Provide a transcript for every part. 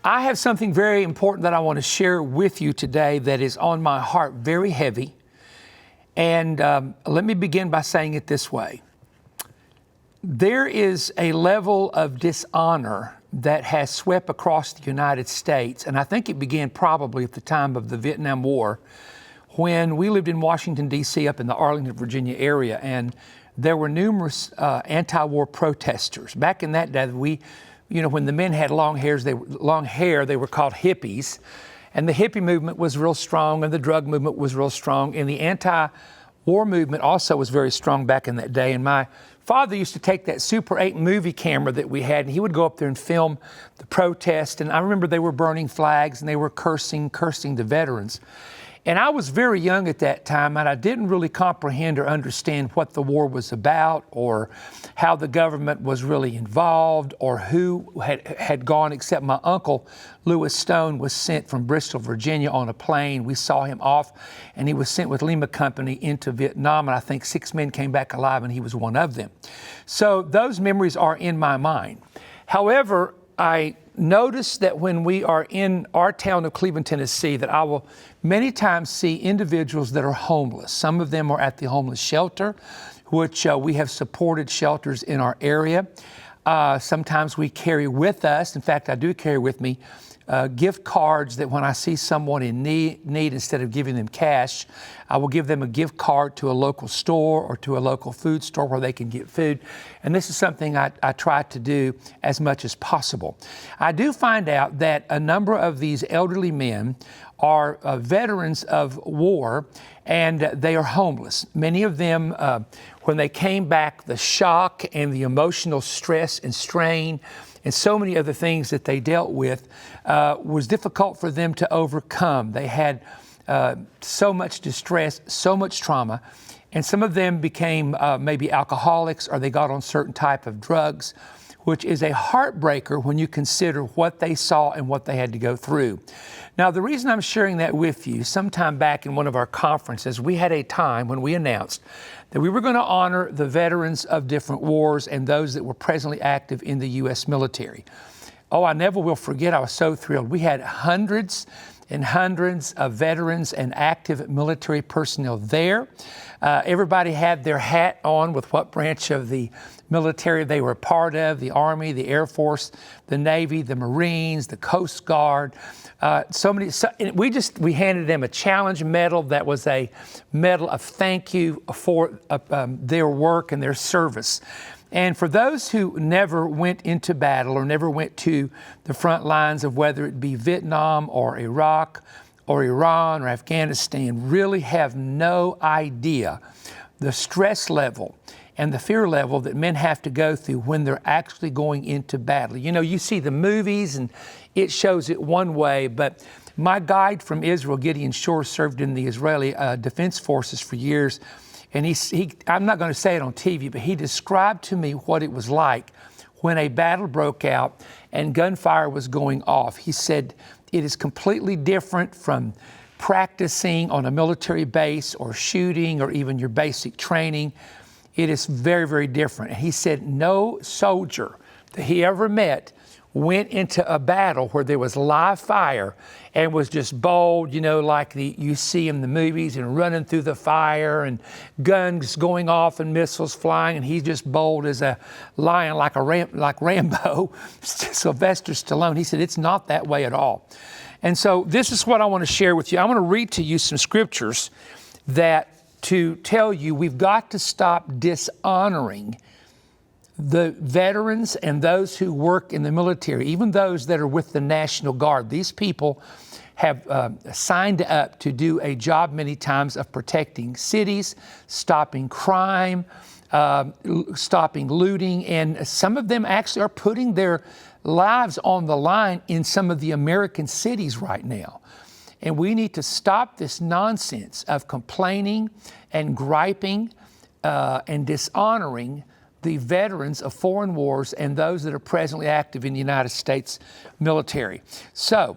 I have something very important that I want to share with you today that is on my heart, very heavy. And let me begin by saying it this way. There is a level of dishonor that has swept across the United States, and I think it began probably at the time of the Vietnam War, when we lived in Washington, D.C., up in the Arlington, Virginia area, and there were numerous anti-war protesters. Back in that day, when the men had long hair, they were called hippies. And the hippie movement was real strong, and the drug movement was real strong, and the anti-war movement also was very strong back in that day. And my father used to take that Super 8 movie camera that we had, and he would go up there and film the protest. And I remember they were burning flags, and they were cursing the veterans. And I was very young at that time, and I didn't really comprehend or understand what the war was about, or how the government was really involved, or who had gone, except my uncle, Lewis Stone, was sent from Bristol, Virginia on a plane. We saw him off, and he was sent with Lima Company into Vietnam, and I think 6 men came back alive, and he was one of them. So those memories are in my mind. However, I notice that when we are in our town of Cleveland, Tennessee, that I will many times see individuals that are homeless. Some of them are at the homeless shelter, which we have supported shelters in our area. Sometimes we carry with us, in fact, I do carry with me, gift cards that when I see someone in need, instead of giving them cash, I will give them a gift card to a local store or to a local food store where they can get food. And this is something I try to do as much as possible. I do find out that a number of these elderly men are veterans of war, and they are homeless. Many of them, when they came back, the shock and the emotional stress and strain and so many other things that they dealt with was difficult for them to overcome. They had so much distress, so much trauma, and some of them became maybe alcoholics, or they got on certain type of drugs, which is a heartbreaker when you consider what they saw and what they had to go through. Now, the reason I'm sharing that with you, sometime back in one of our conferences, we had a time when we announced that we were going to honor the veterans of different wars and those that were presently active in the U.S. military. Oh, I never will forget, I was so thrilled. We had hundreds and hundreds of veterans and active military personnel there. Everybody had their hat on with what branch of the military they were a part of: the Army, the Air Force, the Navy, the Marines, the Coast Guard. We handed them a challenge medal that was a medal of thank you for their work and their service. And for those who never went into battle or never went to the front lines of whether it be Vietnam or Iraq or Iran or Afghanistan, really have no idea the stress level and the fear level that men have to go through when they're actually going into battle. You know, you see the movies and it shows it one way, but my guide from Israel, Gideon Shore, served in the Israeli Defense Forces for years. And I'm not going to say it on TV, but he described to me what it was like when a battle broke out and gunfire was going off. He said it is completely different from practicing on a military base or shooting or even your basic training. It is very, very different. And he said no soldier that he ever met went into a battle where there was live fire and was just bold, you know, like you see in the movies, and running through the fire and guns going off and missiles flying, and he's just bold as a lion, like Rambo, Sylvester Stallone. He said it's not that way at all. And so this is what I want to share with you. I want to read to you some scriptures to tell you we've got to stop dishonoring the veterans and those who work in the military, even those that are with the National Guard. These people have signed up to do a job many times of protecting cities, stopping crime, stopping looting, and some of them actually are putting their lives on the line in some of the American cities right now. And we need to stop this nonsense of complaining and griping and dishonoring the veterans of foreign wars and those that are presently active in the United States military. So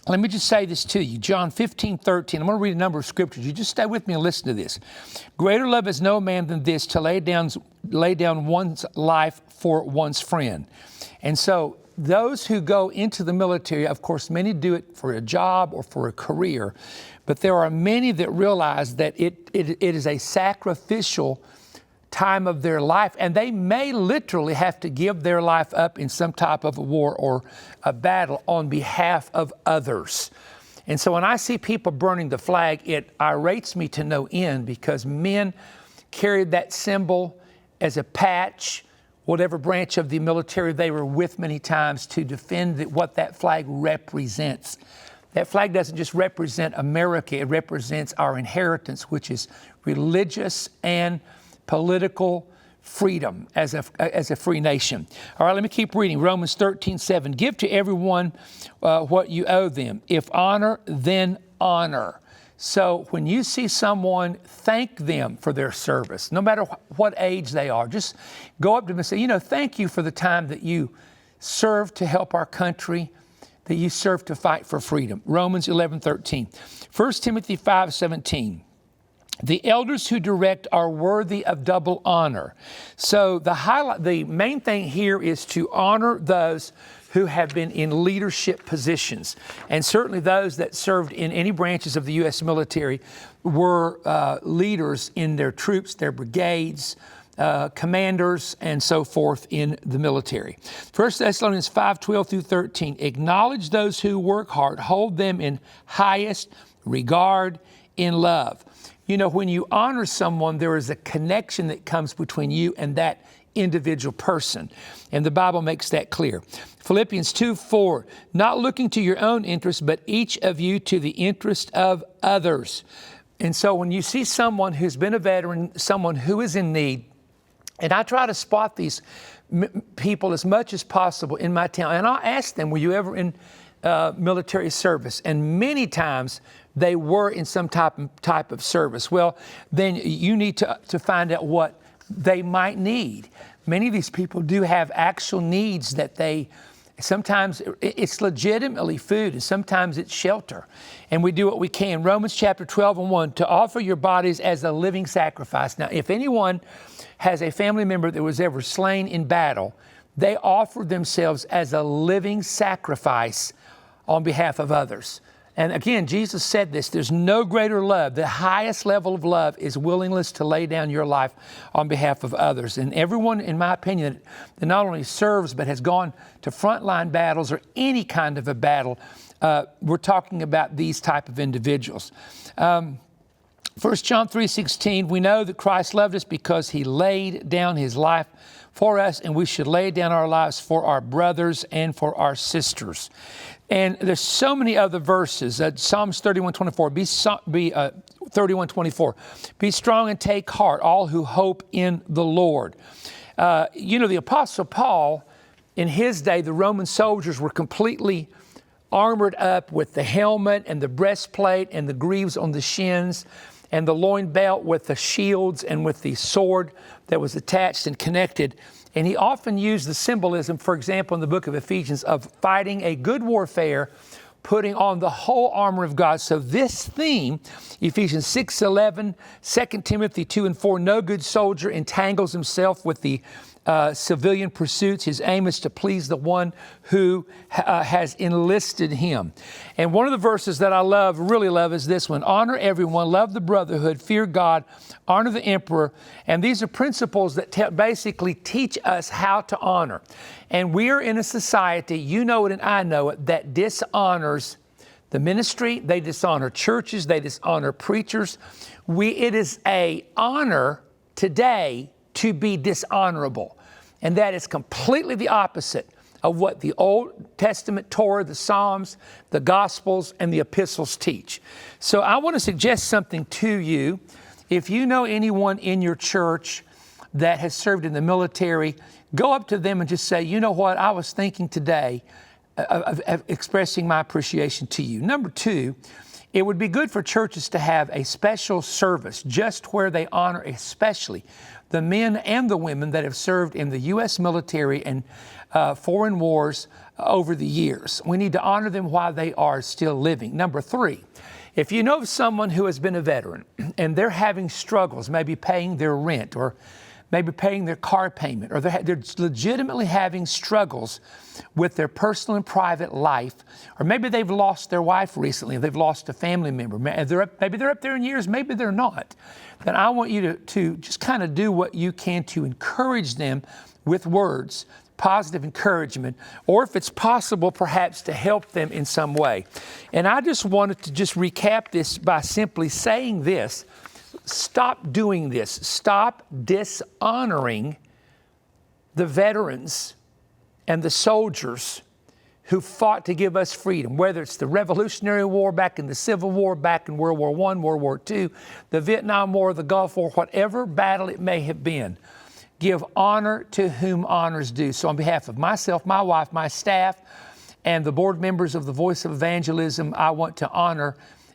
let me just say this to you. John 15:13. I'm going to read a number of scriptures. You just stay with me and listen to this. Greater love is no man than this, to lay down one's life for one's friend. And so those who go into the military, of course, many do it for a job or for a career, but there are many that realize that it is a sacrificial time of their life, and they may literally have to give their life up in some type of a war or a battle on behalf of others. And so when I see people burning the flag, it irates me to no end, because men carried that symbol as a patch, whatever branch of the military they were with many times, to defend what that flag represents. That flag doesn't just represent America, it represents our inheritance, which is religious and political freedom as a free nation. All right, let me keep reading. Romans 13:7. Give to everyone what you owe them. If honor, then honor. So when you see someone, thank them for their service, no matter what age they are. Just go up to them and say, thank you for the time that you served to help our country, that you served to fight for freedom. Romans 11:13. 1 Timothy 5:17. The elders who direct are worthy of double honor. So the main thing here is to honor those who have been in leadership positions. And certainly those that served in any branches of the U.S. military were leaders in their troops, their brigades, commanders, and so forth in the military. 1 Thessalonians 5:12 through 13. Acknowledge those who work hard, hold them in highest regard in love. When you honor someone, there is a connection that comes between you and that individual person. And the Bible makes that clear. Philippians 2:4, not looking to your own interest, but each of you to the interest of others. And so when you see someone who's been a veteran, someone who is in need, and I try to spot these people as much as possible in my town, and I'll ask them, were you ever in military service? And many times they were in some type of service. Well, then you need to find out what they might need. Many of these people do have actual needs that sometimes it's legitimately food, and sometimes it's shelter. And we do what we can. Romans chapter 12:1, to offer your bodies as a living sacrifice. Now, if anyone has a family member that was ever slain in battle, they offered themselves as a living sacrifice on behalf of others. And again, Jesus said this, there's no greater love. The highest level of love is willingness to lay down your life on behalf of others. And everyone, in my opinion, that not only serves but has gone to frontline battles or any kind of a battle, we're talking about these type of individuals. 1 John 3:16, we know that Christ loved us because he laid down his life for us, and we should lay down our lives for our brothers and for our sisters. And there's so many other verses. Psalms 31:24, 31:24. Be strong and take heart, all who hope in the Lord. The Apostle Paul, in his day, the Roman soldiers were completely armored up with the helmet and the breastplate and the greaves on the shins and the loin belt with the shields and with the sword that was attached and connected. And he often used the symbolism, for example, in the book of Ephesians, of fighting a good warfare, putting on the whole armor of God. So this theme, Ephesians 6:11, 2 Timothy 2:4, no good soldier entangles himself with the civilian pursuits. His aim is to please the one who has enlisted him. And one of the verses that I really love, is this one. Honor everyone, love the brotherhood, fear God, honor the emperor. And these are principles that basically teach us how to honor. And we are in a society, you know it and I know it, that dishonors the ministry. They dishonor churches. They dishonor preachers. It is an honor today to be dishonorable. And that is completely the opposite of what the Old Testament Torah, the Psalms, the Gospels, and the epistles teach. So I want to suggest something to you. If you know anyone in your church that has served in the military, go up to them and just say, you know what, I was thinking today of expressing my appreciation to you. Number two, it would be good for churches to have a special service just where they honor especially the men and the women that have served in the U.S. military and foreign wars over the years. We need to honor them while they are still living. Number three, if you know of someone who has been a veteran and they're having struggles, maybe paying their rent or maybe paying their car payment, or they're legitimately having struggles with their personal and private life, or maybe they've lost their wife recently, they've lost a family member, maybe they're up there in years, maybe they're not, then I want you to just kind of do what you can to encourage them with words, positive encouragement, or if it's possible, perhaps to help them in some way. And I just wanted to just recap this by simply saying this: stop doing this. Stop dishonoring the veterans and the soldiers who fought to give us freedom, whether it's the Revolutionary War, back in the Civil War, back in World War I, World War II, the Vietnam War, the Gulf War, whatever battle it may have been. Give honor to whom honor's due. So on behalf of myself, my wife, my staff, and the board members of the Voice of Evangelism, I want to honor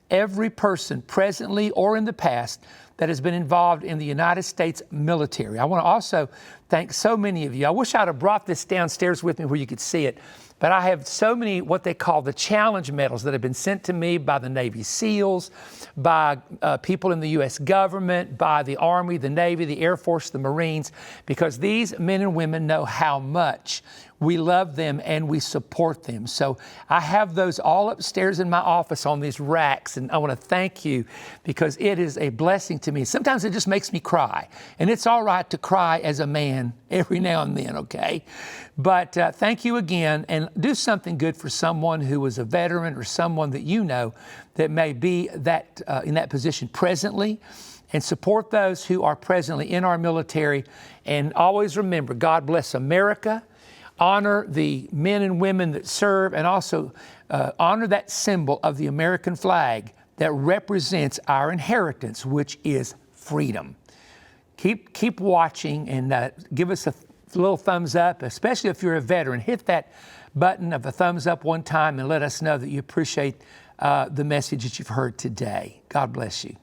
every person presently or in the past that has been involved in the United States military. I want to also thank so many of you. I wish I'd have brought this downstairs with me where you could see it, but I have so many what they call the challenge medals that have been sent to me by the Navy SEALs, by people in the U.S. government, by the Army, the Navy, the Air Force, the Marines, because these men and women know how much we love them and we support them. So I have those all upstairs in my office on these racks, and I want to thank you because it is a blessing to me. Sometimes it just makes me cry, and it's all right to cry as a man every now and then, okay? But thank you again, and do something good for someone who is a veteran or someone that you know that may be that in that position presently, and support those who are presently in our military. And always remember, God bless America. Honor the men and women that serve, and also honor that symbol of the American flag that represents our inheritance, which is freedom. Keep watching, and give us a little thumbs up, especially if you're a veteran. Hit that button of a thumbs up one time and let us know that you appreciate the message that you've heard today. God bless you.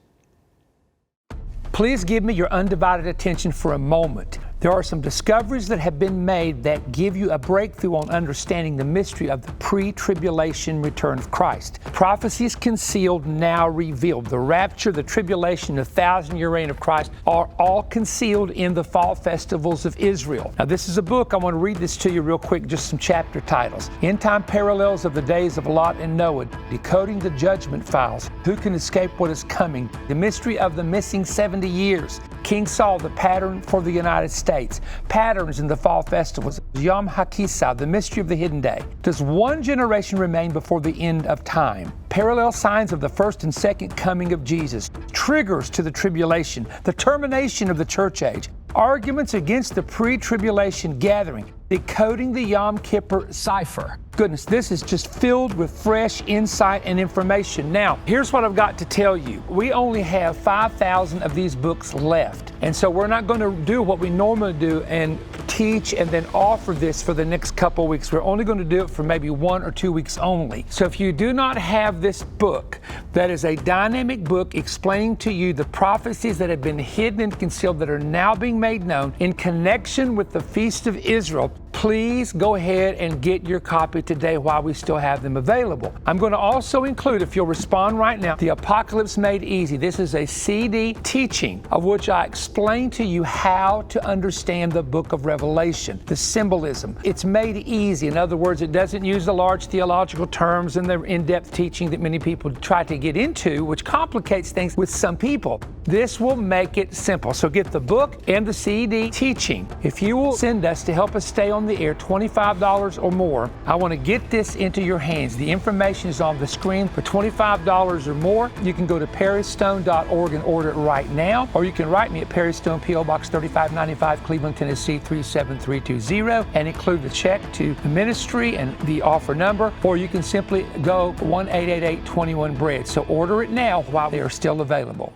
Please give me your undivided attention for a moment. There are some discoveries that have been made that give you a breakthrough on understanding the mystery of the pre-tribulation return of Christ. Prophecies concealed, now revealed. The rapture, the tribulation, the 1,000-year reign of Christ are all concealed in the fall festivals of Israel. Now, this is a book. I want to read this to you real quick, just some chapter titles. End Time Parallels of the Days of Lot and Noah, Decoding the Judgment Files, Who Can Escape What Is Coming, The Mystery of the Missing 70 Years, King Saul, the Pattern for the United States, Patterns in the Fall Festivals, Yom HaKisah, the Mystery of the Hidden Day. Does one generation remain before the end of time? Parallel signs of the first and second coming of Jesus, triggers to the tribulation, the termination of the church age, arguments against the pre-tribulation gathering, decoding the Yom Kippur cipher. Goodness, this is just filled with fresh insight and information. Now, here's what I've got to tell you. We only have 5,000 of these books left. And so we're not going to do what we normally do and teach and then offer this for the next couple of weeks. We're only going to do it for maybe 1 or 2 weeks only. So if you do not have this book, that is a dynamic book explaining to you the prophecies that have been hidden and concealed that are now being made known in connection with the Feast of Israel, please go ahead and get your copy today while we still have them available. I'm going to also include, if you'll respond right now, The Apocalypse Made Easy. This is a CD teaching of which I explain to you how to understand the book of Revelation, the symbolism. It's made easy. In other words, it doesn't use the large theological terms and the in-depth teaching that many people try to get into, which complicates things with some people. This will make it simple. So get the book and the CD teaching. If you will send us to help us stay on the air $25 or more, I want to get this into your hands. The information is on the screen. For $25 or more, you can go to perrystone.org and order it right now, or you can write me at Perry Stone, P.O. Box 3595, Cleveland, Tennessee 37320, and include the check to the ministry and the offer number, or you can simply go 1-888-21-BREAD. So order it now while they are still available.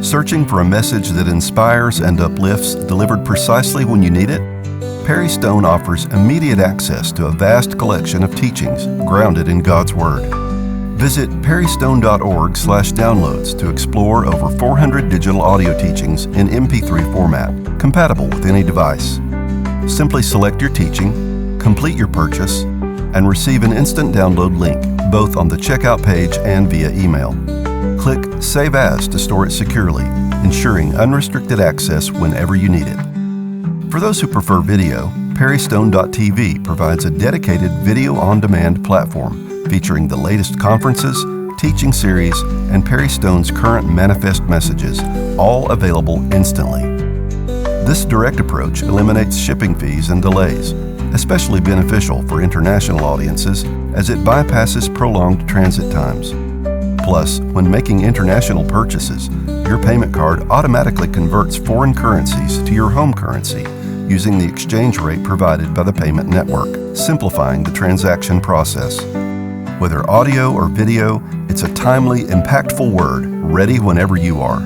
Searching for a message that inspires and uplifts, delivered precisely when you need it? Perry Stone offers immediate access to a vast collection of teachings grounded in God's Word. Visit perrystone.org/downloads to explore over 400 digital audio teachings in MP3 format, compatible with any device. Simply select your teaching, complete your purchase, and receive an instant download link, both on the checkout page and via email. Click Save As to store it securely, ensuring unrestricted access whenever you need it. For those who prefer video, perrystone.tv provides a dedicated video-on-demand platform featuring the latest conferences, teaching series, and Perry Stone's current manifest messages, all available instantly. This direct approach eliminates shipping fees and delays, especially beneficial for international audiences as it bypasses prolonged transit times. Plus, when making international purchases, your payment card automatically converts foreign currencies to your home currency using the exchange rate provided by the payment network, simplifying the transaction process. Whether audio or video, it's a timely, impactful word ready whenever you are.